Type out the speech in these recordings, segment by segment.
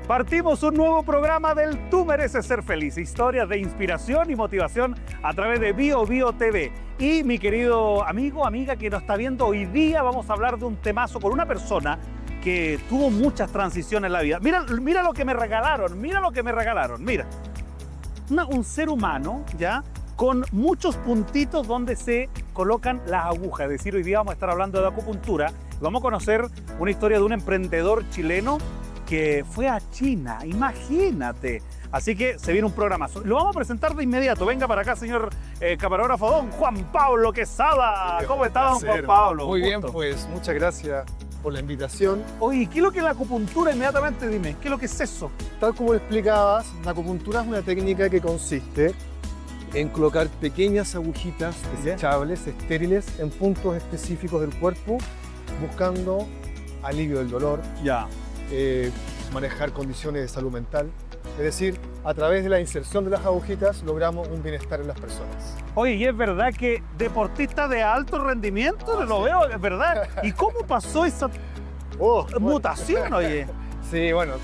Partimos un nuevo programa del Tú Mereces Ser Feliz, historias de inspiración y motivación a través de BioBio TV. Y mi querido amigo, amiga que nos está viendo hoy día, vamos a hablar de un temazo con una persona que tuvo muchas transiciones en la vida. Mira lo que me regalaron, mira. Un ser humano, ¿ya? Con muchos puntitos donde se colocan las agujas. Es decir, hoy día vamos a estar hablando de acupuntura. Vamos a conocer una historia de un emprendedor chileno que fue a China, imagínate. Así que se viene un programazo. Lo vamos a presentar de inmediato. Venga para acá, señor camarógrafo, don Juan Pablo Quesada. ¿Cómo está, don Juan Pablo? Muy bien, pues muchas gracias por la invitación. Oye, ¿qué es lo que es la acupuntura? Inmediatamente dime, ¿qué es lo que es eso? Tal como lo explicabas, la acupuntura es una técnica que consiste en colocar pequeñas agujitas desechables, estériles, en puntos específicos del cuerpo, buscando alivio del dolor, manejar condiciones de salud mental. Es decir, a través de la inserción de las agujitas logramos un bienestar en las personas. Oye, ¿y es verdad que deportistas de alto rendimiento? Lo veo, es verdad. ¿Y cómo pasó esa mutación, oye? Sí, bueno,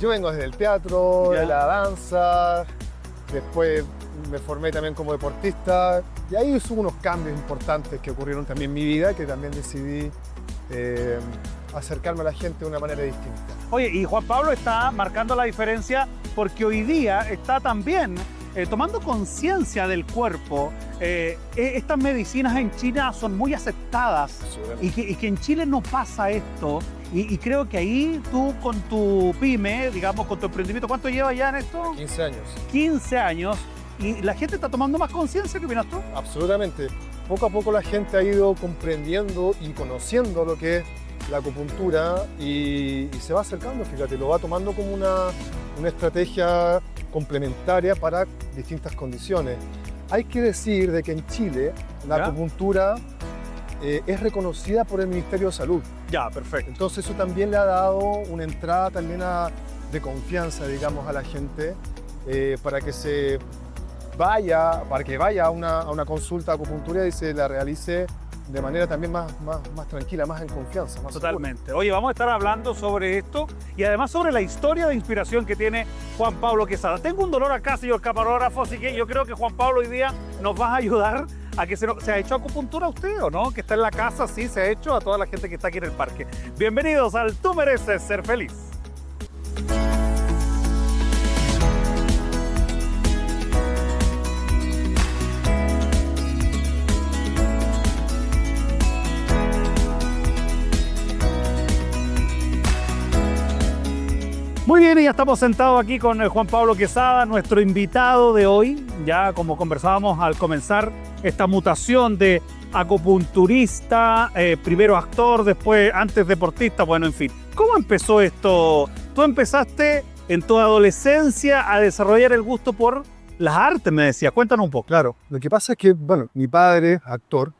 yo vengo desde el teatro, de la danza, después me formé también como deportista y ahí hubo unos cambios importantes que ocurrieron también en mi vida, que también decidí acercarme a la gente de una manera distinta. Oye, y Juan Pablo está marcando la diferencia porque hoy día está también tomando conciencia del cuerpo. Estas medicinas en China son muy aceptadas y que en Chile no pasa esto. Y creo que ahí tú con tu pyme, digamos, con tu emprendimiento, ¿cuánto llevas ya en esto? 15 años. 15 años. ¿Y la gente está tomando más conciencia? ¿Qué opinas tú? Absolutamente. Poco a poco la gente ha ido comprendiendo y conociendo lo que es la acupuntura y se va acercando, fíjate, lo va tomando como una estrategia complementaria para distintas condiciones. Hay que decir de que en Chile la acupuntura es reconocida por el Ministerio de Salud. Ya, perfecto. Entonces eso también le ha dado una entrada también de confianza, digamos, a la gente para que vaya a una consulta de acupuntura y se la realice de manera también más tranquila, más en confianza. Más totalmente. segura. Oye, vamos a estar hablando sobre esto y además sobre la historia de inspiración que tiene Juan Pablo Quesada. Tengo un dolor acá, señor camarógrafo, así que yo creo que Juan Pablo hoy día nos va a ayudar a que se ha hecho acupuntura a usted, ¿o no? Que está en la casa, sí, se ha hecho a toda la gente que está aquí en el parque. Bienvenidos al Tú Mereces Ser Feliz. Muy bien, y ya estamos sentados aquí con Juan Pablo Quesada, nuestro invitado de hoy. Ya como conversábamos al comenzar esta mutación de acupunturista, primero actor, después antes deportista, bueno, en fin. ¿Cómo empezó esto? Tú empezaste en tu adolescencia a desarrollar el gusto por las artes, me decías. Cuéntanos un poco. Claro, lo que pasa es que, bueno, mi padre, actor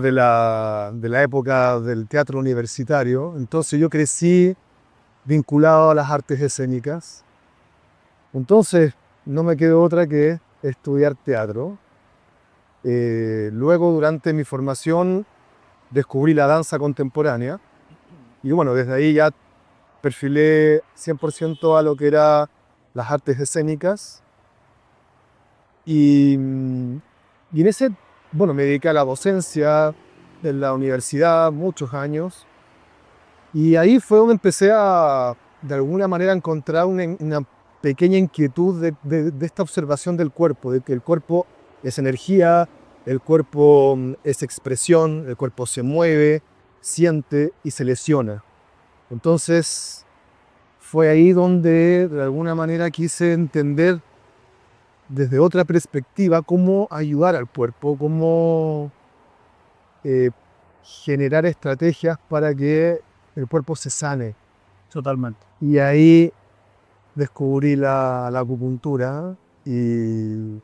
de la época del teatro universitario, entonces yo crecí vinculado a las artes escénicas. Entonces no me quedó otra que estudiar teatro. Luego, durante mi formación, descubrí la danza contemporánea y bueno, desde ahí ya perfilé 100% a lo que era las artes escénicas y en ese, bueno, me dediqué a la docencia en la universidad muchos años. Y ahí fue donde empecé de alguna manera, a encontrar una pequeña inquietud de esta observación del cuerpo, de que el cuerpo es energía, el cuerpo es expresión, el cuerpo se mueve, siente y se lesiona. Entonces, fue ahí donde de alguna manera quise entender desde otra perspectiva cómo ayudar al cuerpo, cómo generar estrategias para que el cuerpo se sane. Totalmente. Y ahí descubrí la acupuntura y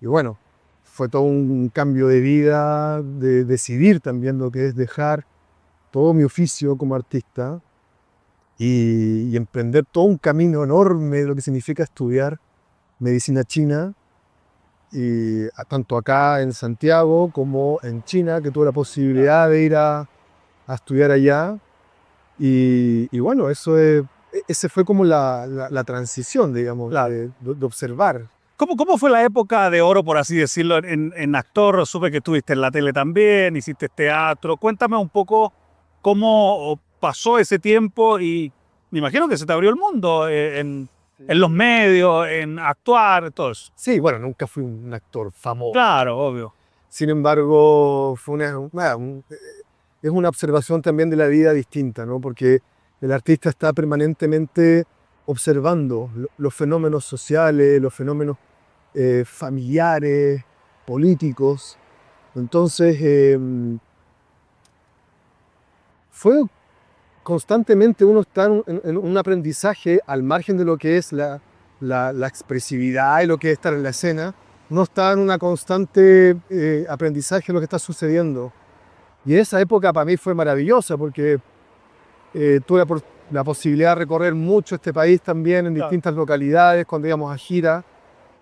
bueno, fue todo un cambio de vida, de decidir también lo que es dejar todo mi oficio como artista y emprender todo un camino enorme de lo que significa estudiar medicina china, y tanto acá en Santiago como en China, que tuve la posibilidad de ir a estudiar allá. Y bueno, ese fue como la transición, digamos, Claro. de observar. ¿Cómo fue la época de oro, por así decirlo, en actor? Supe que estuviste en la tele también, hiciste teatro. Cuéntame un poco cómo pasó ese tiempo y me imagino que se te abrió el mundo en los medios, en actuar, todo eso. Sí, bueno, nunca fui un actor famoso. Claro, obvio. Sin embargo, es una observación también de la vida distinta, ¿no? Porque el artista está permanentemente observando los fenómenos sociales, los fenómenos familiares, políticos. Entonces, fue constantemente uno está en un aprendizaje al margen de lo que es la expresividad y lo que es estar en la escena. Uno está en una constante aprendizaje de lo que está sucediendo. Y esa época para mí fue maravillosa porque tuve la posibilidad de recorrer mucho este país también en Claro. distintas localidades cuando íbamos a gira,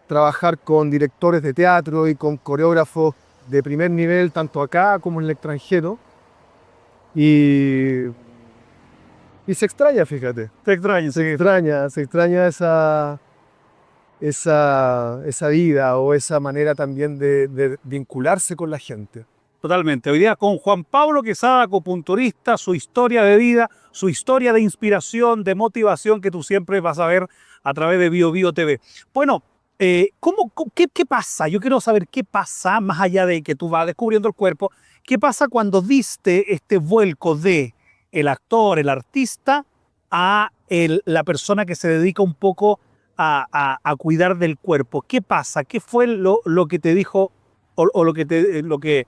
trabajar con directores de teatro y con coreógrafos de primer nivel, tanto acá como en el extranjero. Y se extraña, fíjate. Te extraño, sí. Se extraña esa vida o esa manera también de vincularse con la gente. Totalmente. Hoy día con Juan Pablo Quesada, acupunturista, su historia de vida, su historia de inspiración, de motivación que tú siempre vas a ver a través de BioBio TV. Bueno, ¿qué pasa? Yo quiero saber qué pasa, más allá de que tú vas descubriendo el cuerpo, qué pasa cuando diste este vuelco de el actor, el artista, a la persona que se dedica un poco a cuidar del cuerpo. ¿Qué pasa? ¿Qué fue lo que te dijo o lo que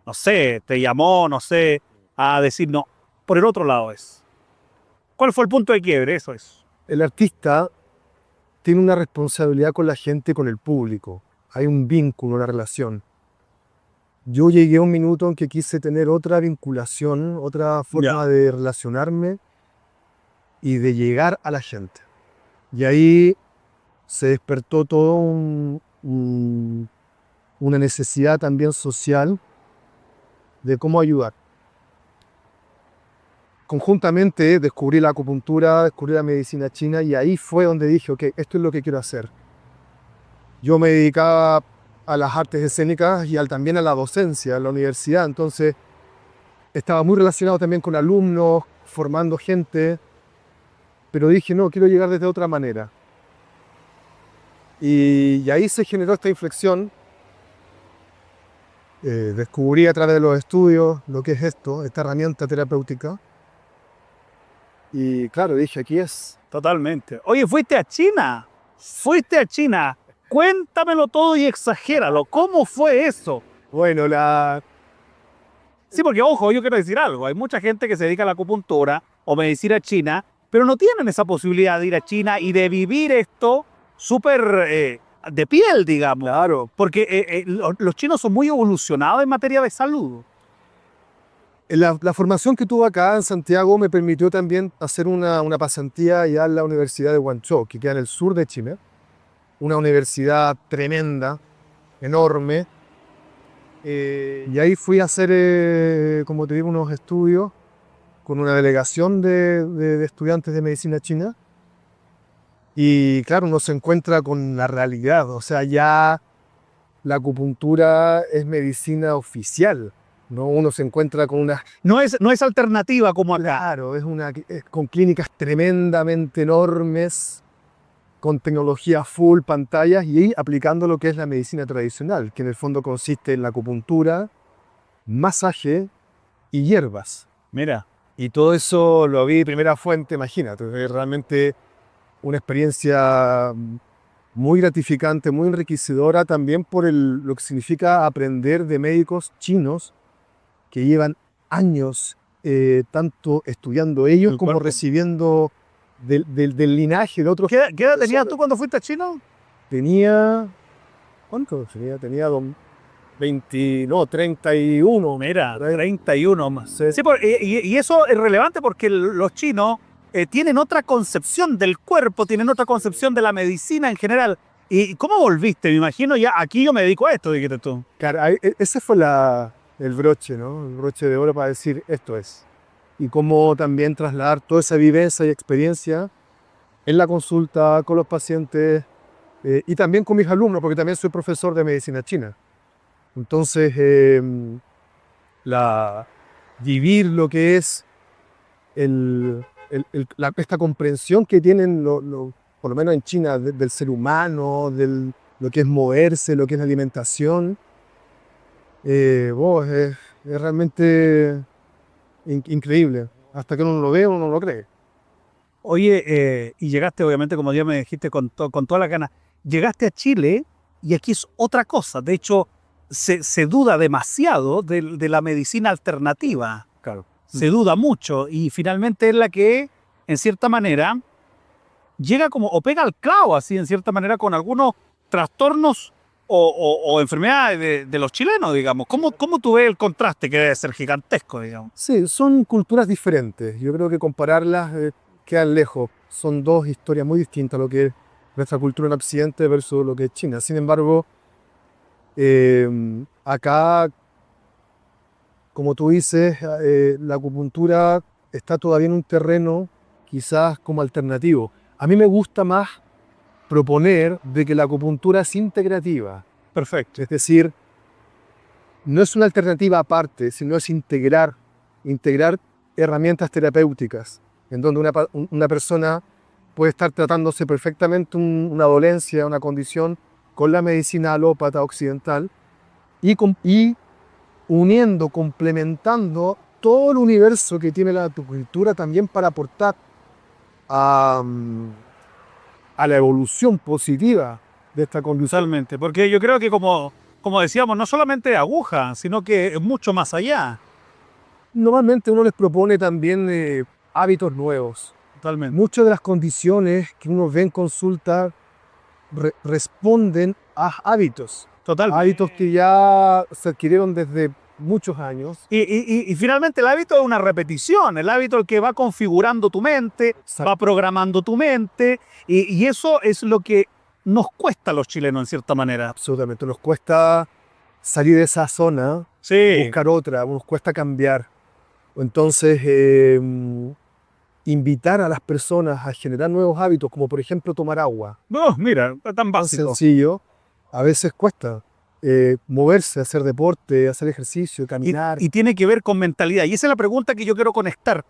no sé, te llamó, no sé, a decir, no, por el otro lado es? ¿Cuál fue el punto de quiebre? Eso es. El artista tiene una responsabilidad con la gente, con el público. Hay un vínculo, una relación. Yo llegué a un minuto en que quise tener otra vinculación, otra forma de relacionarme y de llegar a la gente. Y ahí se despertó todo una necesidad también social de cómo ayudar. Conjuntamente descubrí la acupuntura, descubrí la medicina china y ahí fue donde dije, ok, esto es lo que quiero hacer. Yo me dedicaba a las artes escénicas y también a la docencia en la universidad, entonces estaba muy relacionado también con alumnos, formando gente, pero dije, no, quiero llegar desde otra manera. Y ahí se generó esta inflexión. Descubrí a través de los estudios lo que es esto, esta herramienta terapéutica. Y claro, dije, aquí es. Totalmente. Oye, fuiste a China. Fuiste a China. Cuéntamelo todo y exagéralo. ¿Cómo fue eso? Bueno, Sí, porque ojo, yo quiero decir algo. Hay mucha gente que se dedica a la acupuntura o medicina china, pero no tienen esa posibilidad de ir a China y de vivir esto súper de piel, digamos. Claro. Porque los chinos son muy evolucionados en materia de salud. La formación que tuve acá en Santiago me permitió también hacer una pasantía ya en la Universidad de Guangzhou, que queda en el sur de China. Una universidad tremenda, enorme. Y ahí fui a hacer, como te digo, unos estudios con una delegación de estudiantes de medicina china. Y claro, uno se encuentra con la realidad. O sea, ya la acupuntura es medicina oficial. ¿No? Uno se encuentra con una. No es alternativa como acá. Claro, es con clínicas tremendamente enormes, con tecnología full, pantallas, y ahí aplicando lo que es la medicina tradicional, que en el fondo consiste en la acupuntura, masaje y hierbas. Mira. Y todo eso lo vi de primera fuente, imagínate, es realmente una experiencia muy gratificante, muy enriquecedora también por lo que significa aprender de médicos chinos que llevan años tanto estudiando ellos como recibiendo del linaje de otros. ¿Qué edad tenías tú cuando fuiste a China? Tenía, ¿cuánto tenía? 31. Mira, 31 más. Sí, y eso es relevante porque los chinos tienen otra concepción del cuerpo, tienen otra concepción de la medicina en general. ¿Y cómo volviste? Me imagino ya aquí yo me dedico a esto, dijiste tú. Claro, ese fue el broche, ¿no? El broche de oro para decir esto es. y cómo también trasladar toda esa vivencia y experiencia en la consulta con los pacientes y también con mis alumnos, porque también soy profesor de medicina china. Entonces, vivir lo que es esta comprensión que tienen, por lo menos en China, del ser humano, lo que es moverse, lo que es la alimentación, es realmente increíble. Hasta que uno lo ve, uno no lo cree. Oye, y llegaste, obviamente, como ya me dijiste, con toda la ganas. Llegaste a Chile y aquí es otra cosa. De hecho, se duda demasiado de la medicina alternativa. Claro. Se duda mucho y finalmente es la que, en cierta manera, llega como, o pega al clavo, así, en cierta manera, con algunos trastornos o enfermedades de los chilenos, digamos. ¿Cómo tú ves el contraste que debe ser gigantesco, digamos? Sí, son culturas diferentes. Yo creo que compararlas quedan lejos. Son dos historias muy distintas, lo que es nuestra cultura en Occidente versus lo que es China. Sin embargo, acá, como tú dices, la acupuntura está todavía en un terreno quizás como alternativo. A mí me gusta más proponer de que la acupuntura es integrativa. Perfecto. Es decir, no es una alternativa aparte, sino es integrar herramientas terapéuticas, en donde una persona puede estar tratándose perfectamente una dolencia, una condición, con la medicina alópata occidental y uniendo, complementando todo el universo que tiene la acupuntura también para aportar a la evolución positiva de esta condición. Totalmente, porque yo creo que como decíamos, no solamente aguja, sino que es mucho más allá. Normalmente uno les propone también hábitos nuevos. Totalmente. Muchas de las condiciones que uno ve en consulta responden a hábitos. Total. Hábitos que ya se adquirieron desde muchos años. Y finalmente el hábito es una repetición, el hábito el que va configurando tu mente, Exacto. va programando tu mente, y eso es lo que nos cuesta a los chilenos en cierta manera. Absolutamente. Nos cuesta salir de esa zona, Sí. buscar otra, nos cuesta cambiar. Entonces, invitar a las personas a generar nuevos hábitos, como por ejemplo tomar agua. No, mira, es tan Tan básico. sencillo, a veces cuesta. Moverse, hacer deporte, hacer ejercicio, caminar. Y tiene que ver con mentalidad. Y esa es la pregunta que yo quiero conectar.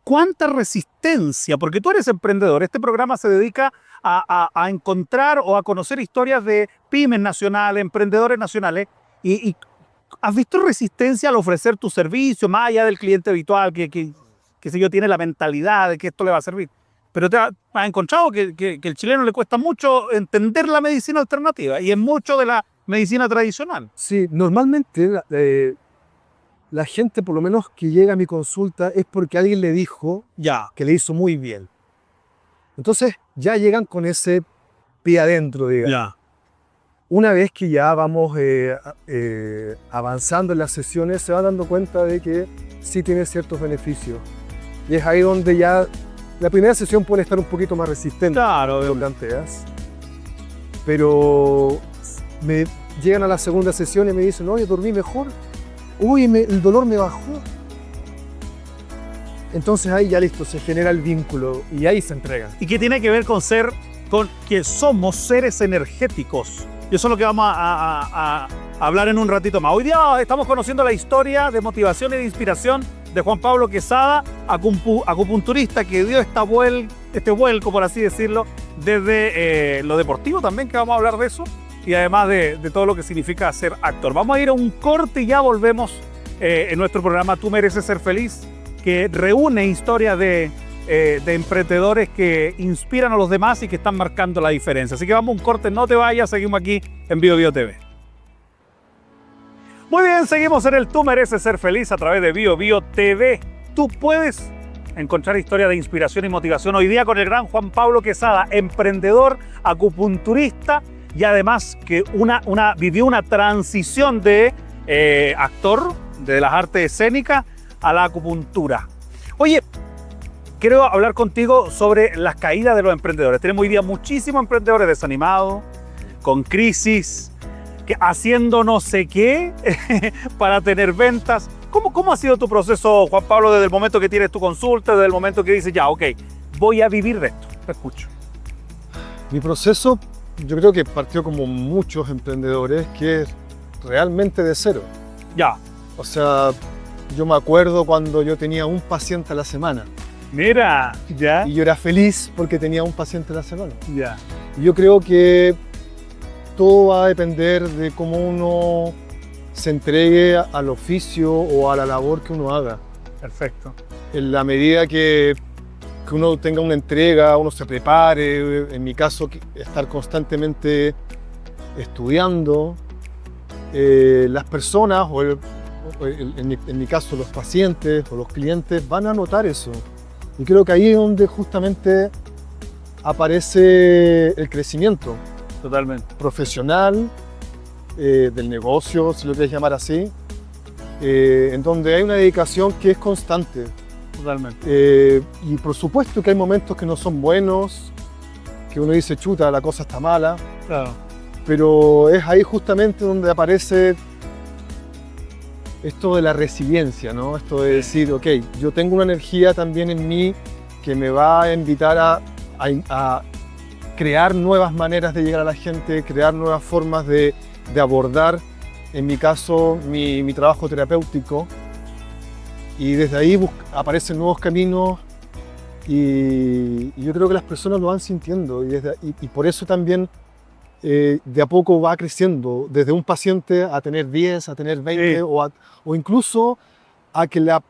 ¿Cuánta resistencia? Porque tú eres emprendedor. Este programa se dedica a encontrar o a conocer historias de pymes nacionales, emprendedores nacionales. Y ¿has visto resistencia al ofrecer tu servicio, más allá del cliente habitual que si yo tiene la mentalidad de que esto le va a servir? Pero te has encontrado que el chileno le cuesta mucho entender la medicina alternativa y es mucho de la medicina tradicional. Sí, normalmente la gente, por lo menos que llega a mi consulta, es porque alguien le dijo Ya. que le hizo muy bien. Entonces ya llegan con ese pie adentro, digamos. Ya. Una vez que ya vamos avanzando en las sesiones, se va dando cuenta de que sí tiene ciertos beneficios. Y es ahí donde ya la primera sesión puede estar un poquito más resistente. Claro. Lo planteas. Pero me llegan a la segunda sesión y me dicen, oye, dormí mejor. Uy, el dolor me bajó. Entonces ahí ya listo, se genera el vínculo y ahí se entregan. Y que tiene que ver con que somos seres energéticos. Y eso es lo que vamos a hablar en un ratito más. Hoy día estamos conociendo la historia de motivación y de inspiración de Juan Pablo Quesada, acupunturista que dio este vuelco, por así decirlo, desde lo deportivo también, que vamos a hablar de eso, y además de todo lo que significa ser actor. Vamos a ir a un corte y ya volvemos en nuestro programa Tú Mereces Ser Feliz, que reúne historias de emprendedores que inspiran a los demás y que están marcando la diferencia. Así que vamos a un corte, no te vayas, seguimos aquí en BioBio TV. Muy bien, seguimos en el Tú Mereces Ser Feliz a través de BioBio TV. Tú puedes encontrar historias de inspiración y motivación hoy día con el gran Juan Pablo Quesada, emprendedor, acupunturista y además que vivió una transición de actor de las artes escénicas a la acupuntura. Oye, quiero hablar contigo sobre las caídas de los emprendedores. Tenemos hoy día muchísimos emprendedores desanimados, con crisis, haciendo no sé qué para tener ventas. ¿Cómo ha sido tu proceso, Juan Pablo, desde el momento que tienes tu consulta, desde el momento que dices, ya, ok, voy a vivir de esto? Te escucho. Mi proceso, yo creo que partió como muchos emprendedores, que es realmente de cero. Ya. O sea, yo me acuerdo cuando yo tenía un paciente a la semana. Mira, ya. Y yo era feliz porque tenía un paciente a la semana. Ya. Y yo creo que todo va a depender de cómo uno se entregue al oficio o a la labor que uno haga. Perfecto. En la medida que uno tenga una entrega, uno se prepare, en mi caso, estar constantemente estudiando, las personas, en mi caso los pacientes o los clientes, van a notar eso. Y creo que ahí es donde justamente aparece el crecimiento Totalmente. profesional, del negocio, si lo quieres llamar así, en donde hay una dedicación que es constante. Totalmente. Y por supuesto que hay momentos que no son buenos, que uno dice, chuta, la cosa está mala, Claro. pero es ahí justamente donde aparece esto de la resiliencia, ¿no? Esto de decir, ok, yo tengo una energía también en mí que me va a invitar a crear nuevas maneras de llegar a la gente, crear nuevas formas de abordar, en mi caso, mi trabajo terapéutico. Y desde ahí aparecen nuevos caminos y yo creo que las personas lo van sintiendo y por eso también de a poco va creciendo, desde un paciente a tener 10, a tener 20 Sí. o incluso a que la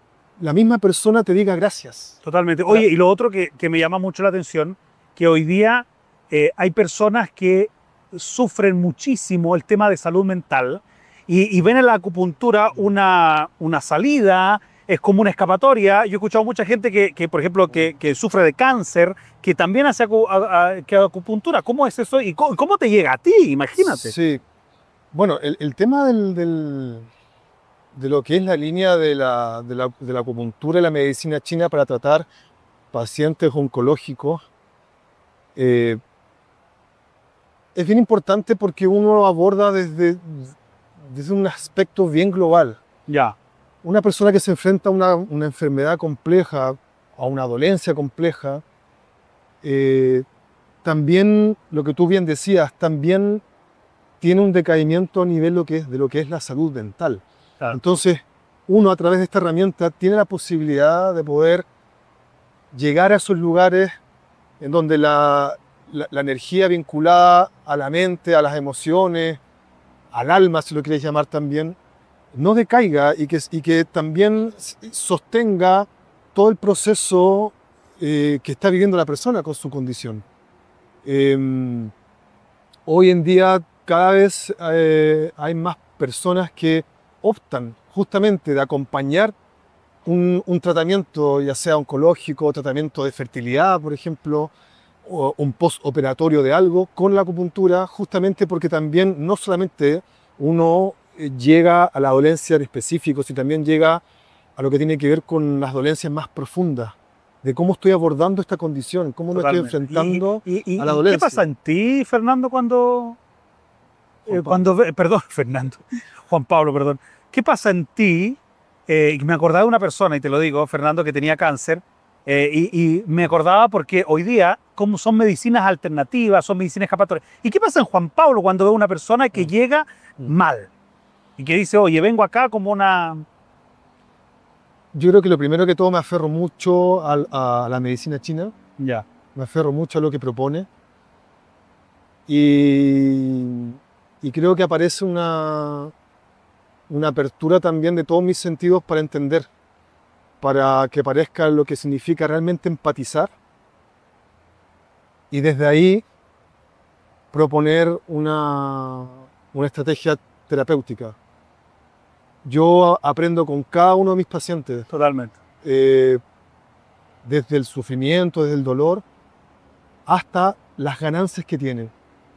misma persona te diga gracias. Totalmente. Oye, y lo otro que me llama mucho la atención, que hoy día hay personas que sufren muchísimo el tema de salud mental y ven en la acupuntura una salida, es como una escapatoria. Yo he escuchado mucha gente que por ejemplo, que sufre de cáncer, que también hace acupuntura. ¿Cómo es eso? ¿Y cómo te llega a ti? Imagínate. Sí. Bueno, el tema de lo que es la línea de la acupuntura y la medicina china para tratar pacientes oncológicos es bien importante porque uno lo aborda desde un aspecto bien global. Ya. Una persona que se enfrenta a una enfermedad compleja, a una dolencia compleja, también, lo que tú bien decías, también tiene un decaimiento a nivel de lo que es la salud mental. Claro. Entonces, uno a través de esta herramienta tiene la posibilidad de poder llegar a esos lugares en donde la energía vinculada a la mente, a las emociones, al alma, si lo quieres llamar también, no decaiga y que también sostenga todo el proceso que está viviendo la persona con su condición. Hoy en día cada vez hay más personas que optan justamente de acompañar un tratamiento, ya sea oncológico, tratamiento de fertilidad, por ejemplo, o un postoperatorio de algo, con la acupuntura, justamente porque también no solamente uno llega a la dolencia en específico, sino también llega a lo que tiene que ver con las dolencias más profundas, de cómo estoy abordando esta condición, cómo me estoy Totalmente. enfrentando a la ¿Qué dolencia. pasa en ti, Fernando, perdón, Fernando, Juan Pablo, perdón. ¿Qué pasa en ti? Me acordaba de una persona, y te lo digo, Fernando, que tenía cáncer, y me acordaba porque hoy día, como son medicinas alternativas, son medicinas escapatorias. ¿Y qué pasa en Juan Pablo cuando ve una persona que llega mal? Y que dice, oye, vengo acá como una... Yo creo que lo primero que todo me aferro mucho a la medicina china, Ya. me aferro mucho a lo que propone y creo que aparece una apertura también de todos mis sentidos para entender, para que parezca lo que significa realmente empatizar y desde ahí proponer una estrategia terapéutica. Yo aprendo con cada uno de mis pacientes, Totalmente. desde el sufrimiento, desde el dolor, hasta las ganancias que tienen.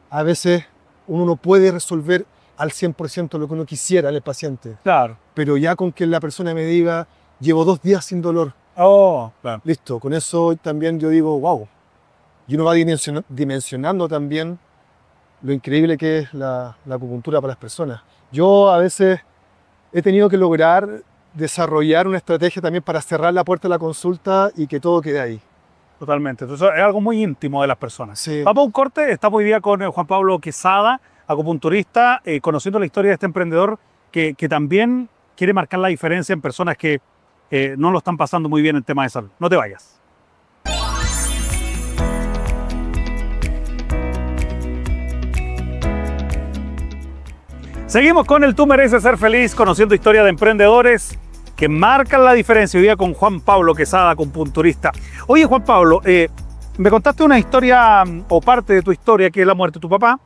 A veces uno no puede resolver al 100% lo que uno quisiera en el paciente, Claro. pero ya con que la persona me diga, llevo 2 días sin dolor, Oh, claro. listo, con eso también yo digo, wow. Y uno va dimensionando también lo increíble que es la acupuntura para las personas. Yo a veces he tenido que lograr desarrollar una estrategia también para cerrar la puerta de la consulta y que todo quede ahí. Totalmente. Entonces es algo muy íntimo de las personas. Sí. Vamos a un corte. Estamos hoy día con Juan Pablo Quesada, acupunturista, conociendo la historia de este emprendedor que también quiere marcar la diferencia en personas que no lo están pasando muy bien en temas de salud. No te vayas. Seguimos con el Tú Mereces Ser Feliz, conociendo historias de emprendedores que marcan la diferencia. Hoy día con Juan Pablo Quesada, acupunturista. Oye, Juan Pablo, me contaste una historia o parte de tu historia, que es la muerte de tu papá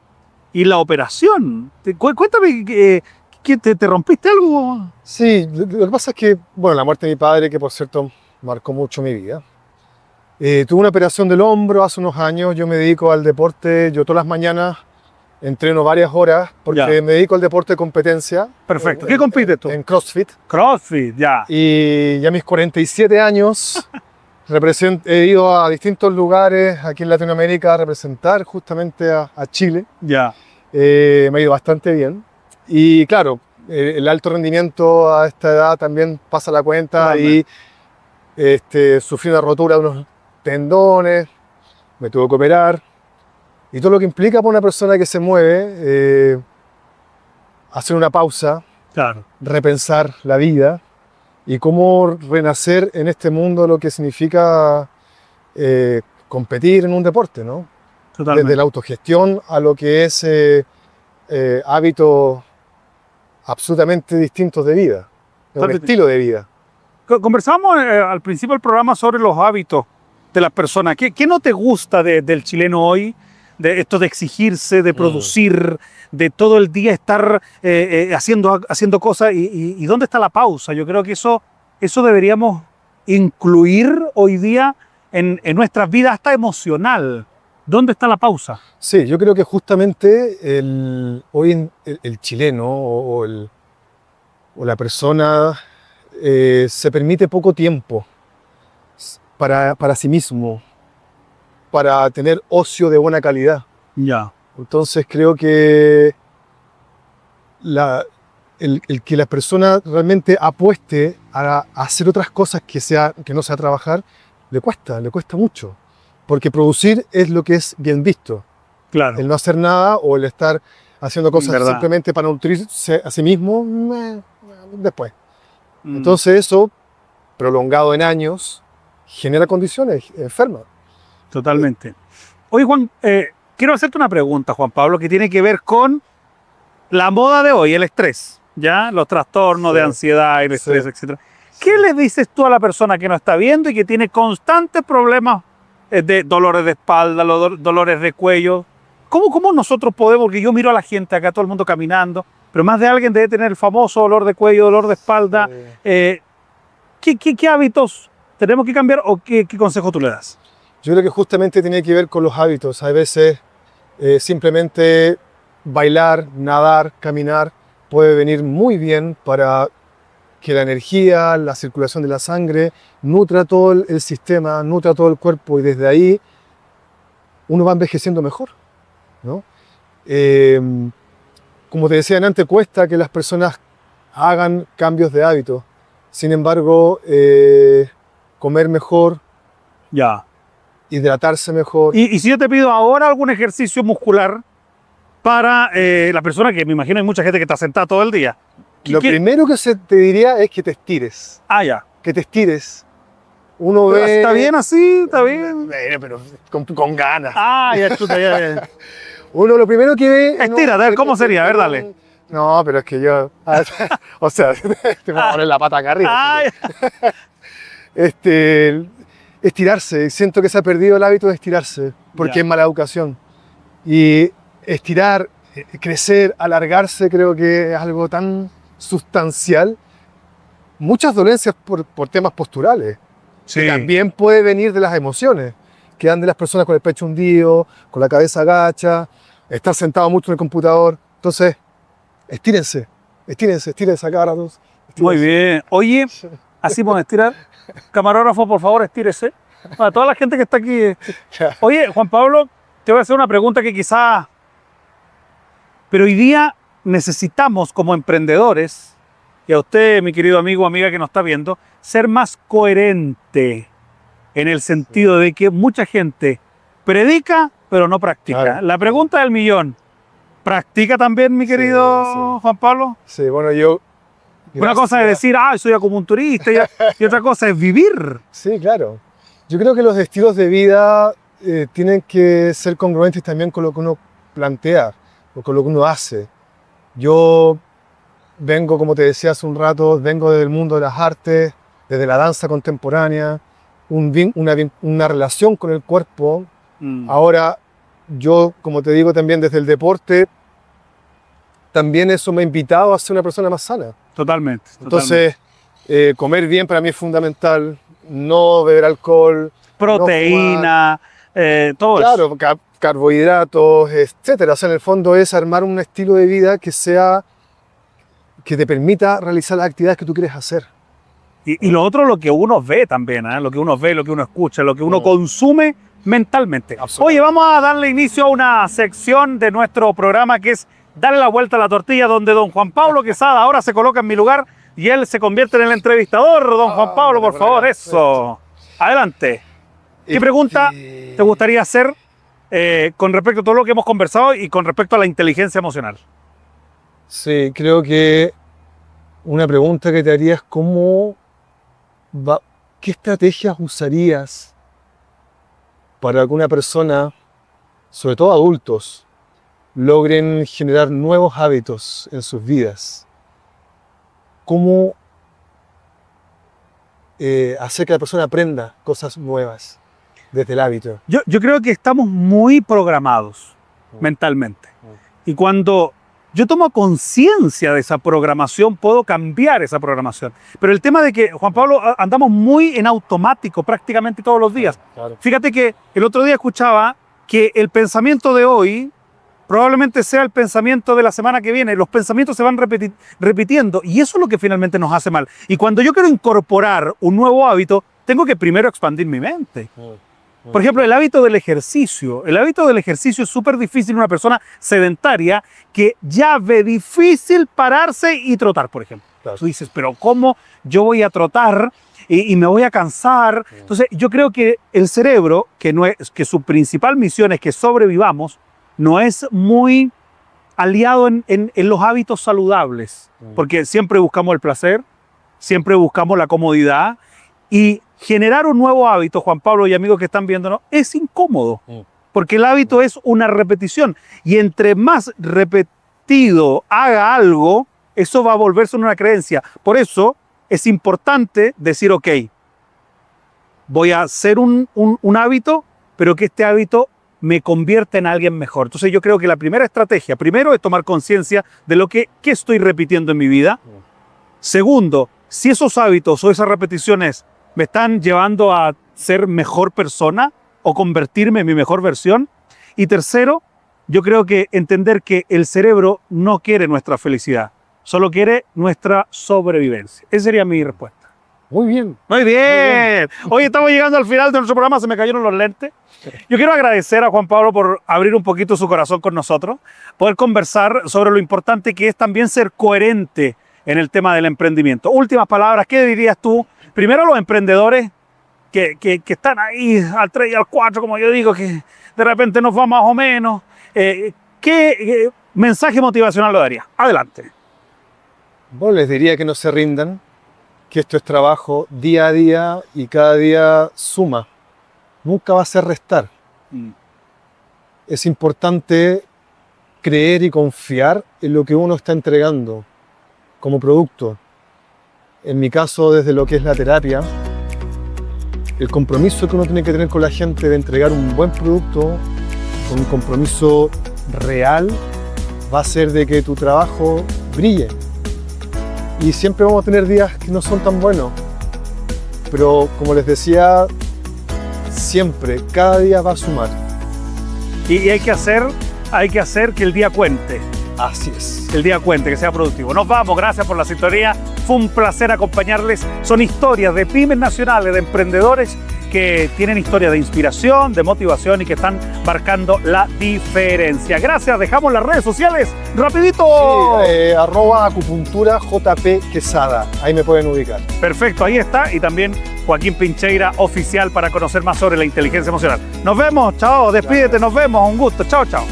y la operación. Cuéntame, ¿que te rompiste algo? Sí, lo que pasa es que, bueno, la muerte de mi padre, que por cierto marcó mucho mi vida. Tuve una operación del hombro hace unos años. Yo me dedico al deporte, yo todas las mañanas entreno varias horas porque Ya. me dedico al deporte de competencia. Perfecto. ¿Qué compites tú? En CrossFit. CrossFit, ya. Y ya a mis 47 años he ido a distintos lugares aquí en Latinoamérica a representar justamente a Chile. Ya. Me ha ido bastante bien. Y claro, el alto rendimiento a esta edad también pasa la cuenta y sufrí una rotura de unos tendones, me tuve que operar. Y todo lo que implica para una persona que se mueve, hacer una pausa, Claro. repensar la vida y cómo renacer en este mundo, lo que significa competir en un deporte, ¿no? Totalmente. Desde la autogestión a lo que es hábitos absolutamente distintos de vida, un Totalmente. estilo de vida. Conversamos al principio del programa sobre los hábitos de las personas. ¿Qué no te gusta del chileno hoy? De esto de exigirse, de producir, de todo el día estar haciendo cosas. ¿Y dónde está la pausa? Yo creo que eso deberíamos incluir hoy día en nuestras vidas, hasta emocional. ¿Dónde está la pausa? Sí, yo creo que justamente hoy el chileno o la persona se permite poco tiempo para sí mismo, para tener ocio de buena calidad. Ya. Entonces creo que el que la persona realmente apueste a hacer otras cosas que no sea trabajar, le cuesta mucho. Porque producir es lo que es bien visto. Claro. El no hacer nada o el estar haciendo cosas ¿Verdad? simplemente para nutrirse a sí mismo, después. Entonces eso, prolongado en años, genera condiciones enfermas. Totalmente. Oye, Juan, quiero hacerte una pregunta, Juan Pablo, que tiene que ver con la moda de hoy, el estrés, ¿ya? Los trastornos Sí. de ansiedad, el estrés, Sí. etc. ¿Qué le dices tú a la persona que no está viendo y que tiene constantes problemas de dolores de espalda, dolores de cuello? ¿Cómo nosotros podemos? Porque yo miro a la gente acá, todo el mundo caminando, pero más de alguien debe tener el famoso dolor de cuello, dolor de espalda. ¿Qué hábitos tenemos que cambiar o qué consejo tú le das? Yo creo que justamente tiene que ver con los hábitos. Hay veces simplemente bailar, nadar, caminar puede venir muy bien para que la energía, la circulación de la sangre nutra todo el sistema, nutra todo el cuerpo y desde ahí uno va envejeciendo mejor, ¿no? Como te decía antes, cuesta que las personas hagan cambios de hábitos. Sin embargo, comer mejor, Ya. hidratarse mejor. Y si yo te pido ahora algún ejercicio muscular para la persona, que me imagino hay mucha gente que está sentada todo el día. Lo primero que se te diría es que te estires. Ah, ya. Que te estires. Uno Pero ve... ¿está bien así? ¿Está bien? Bueno, pero con ganas. Ah, ya, chuta, ya. Uno lo primero que ve... Estírate, a ver, ¿cómo sería? A ver, dale. No, pero es que yo... o sea, te voy a poner la pata acá arriba. Ah, ya. Estirarse. Siento que se ha perdido el hábito de estirarse, porque Ya. es mala educación. Y estirar, crecer, alargarse, creo que es algo tan sustancial. Muchas dolencias por temas posturales. Sí. Que también puede venir de las emociones, que dan de las personas con el pecho hundido, con la cabeza agacha, estar sentado mucho en el computador. Entonces, estírense a cada rato. Muy bien. Oye, así podemos estirar. Camarógrafo, por favor, estírese. A toda la gente que está aquí. Oye, Juan Pablo, te voy a hacer una pregunta que quizás... Pero hoy día necesitamos como emprendedores y a usted, mi querido amigo o amiga que nos está viendo, ser más coherente en el sentido de que mucha gente predica, pero no practica. Claro. La pregunta del millón, ¿practica también, mi querido sí. Juan Pablo? Sí, bueno, yo... Una cosa es decir, soy acupunturista, y otra cosa es vivir. Sí, claro. Yo creo que los estilos de vida tienen que ser congruentes también con lo que uno plantea o con lo que uno hace. Yo vengo, como te decía hace un rato, vengo del mundo de las artes, desde la danza contemporánea, una relación con el cuerpo. Ahora, yo, como te digo, también desde el deporte, también eso me ha invitado a ser una persona más sana. Totalmente. Entonces, comer bien para mí es fundamental, no beber alcohol, proteína, todo claro, eso. Carbohidratos, etcétera. O sea, en el fondo es armar un estilo de vida que te permita realizar las actividades que tú quieres hacer. Y lo otro, lo que uno ve también, lo que uno ve, lo que uno escucha, lo que uno consume mentalmente. Oye, vamos a darle inicio a una sección de nuestro programa que es Darle la vuelta a la tortilla, donde don Juan Pablo Quesada ahora se coloca en mi lugar y él se convierte en el entrevistador. Don Juan Pablo, por favor, eso. Adelante. ¿Qué pregunta te gustaría hacer con respecto a todo lo que hemos conversado y con respecto a la inteligencia emocional? Sí, creo que una pregunta que te haría es ¿qué estrategias usarías para que una persona, sobre todo adultos, logren generar nuevos hábitos en sus vidas? ¿Cómo hacer que la persona aprenda cosas nuevas desde el hábito? Yo creo que estamos muy programados mentalmente. Y cuando yo tomo conciencia de esa programación, puedo cambiar esa programación. Pero el tema de que, Juan Pablo, andamos muy en automático prácticamente todos los días. Claro. Fíjate que el otro día escuchaba que el pensamiento de hoy probablemente sea el pensamiento de la semana que viene. Los pensamientos se van repitiendo y eso es lo que finalmente nos hace mal. Y cuando yo quiero incorporar un nuevo hábito, tengo que primero expandir mi mente. Por ejemplo, el hábito del ejercicio. El hábito del ejercicio es súper difícil en una persona sedentaria que ya ve difícil pararse y trotar, por ejemplo. Claro. Tú dices, pero ¿cómo yo voy a trotar y me voy a cansar? Entonces, yo creo que el cerebro, que su principal misión es que sobrevivamos, no es muy aliado en los hábitos saludables, porque siempre buscamos el placer, siempre buscamos la comodidad, y generar un nuevo hábito, Juan Pablo y amigos que están viéndonos, es incómodo, porque el hábito es una repetición, y entre más repetido haga algo, eso va a volverse una creencia. Por eso es importante decir, ok, voy a hacer un hábito, pero que este hábito me convierta en alguien mejor. Entonces yo creo que la primera estrategia, primero, es tomar conciencia de lo que estoy repitiendo en mi vida. Segundo, si esos hábitos o esas repeticiones me están llevando a ser mejor persona o convertirme en mi mejor versión. Y tercero, yo creo que entender que el cerebro no quiere nuestra felicidad, solo quiere nuestra sobrevivencia. Esa sería mi respuesta. Muy bien. Muy bien. Hoy estamos llegando al final de nuestro programa, se me cayeron los lentes. Yo quiero agradecer a Juan Pablo por abrir un poquito su corazón con nosotros, poder conversar sobre lo importante que es también ser coherente en el tema del emprendimiento. Últimas palabras, ¿qué dirías tú? Primero a los emprendedores que están ahí al 3 y al 4, como yo digo, que de repente nos va más o menos. ¿Qué mensaje motivacional lo daría? Adelante. Bueno, les diría que no se rindan, que esto es trabajo día a día y cada día suma. Nunca va a ser restar. Es importante creer y confiar en lo que uno está entregando como producto. En mi caso, desde lo que es la terapia, el compromiso que uno tiene que tener con la gente de entregar un buen producto, con un compromiso real, va a hacer de que tu trabajo brille. Y siempre vamos a tener días que no son tan buenos. Pero como les decía, siempre, cada día va a sumar. Y hay que hacer que el día cuente. Así es. El día cuente, que sea productivo. Nos vamos, gracias por la sintonía. Fue un placer acompañarles. Son historias de pymes nacionales, de emprendedores que tienen historia de inspiración, de motivación y que están marcando la diferencia. Gracias, dejamos las redes sociales rapidito. Sí, @acupuntura JP Quesada, ahí me pueden ubicar. Perfecto, ahí está. Y también Joaquín Pincheira oficial para conocer más sobre la inteligencia emocional. Nos vemos, chao, despídete, nos vemos, un gusto, chao, chao.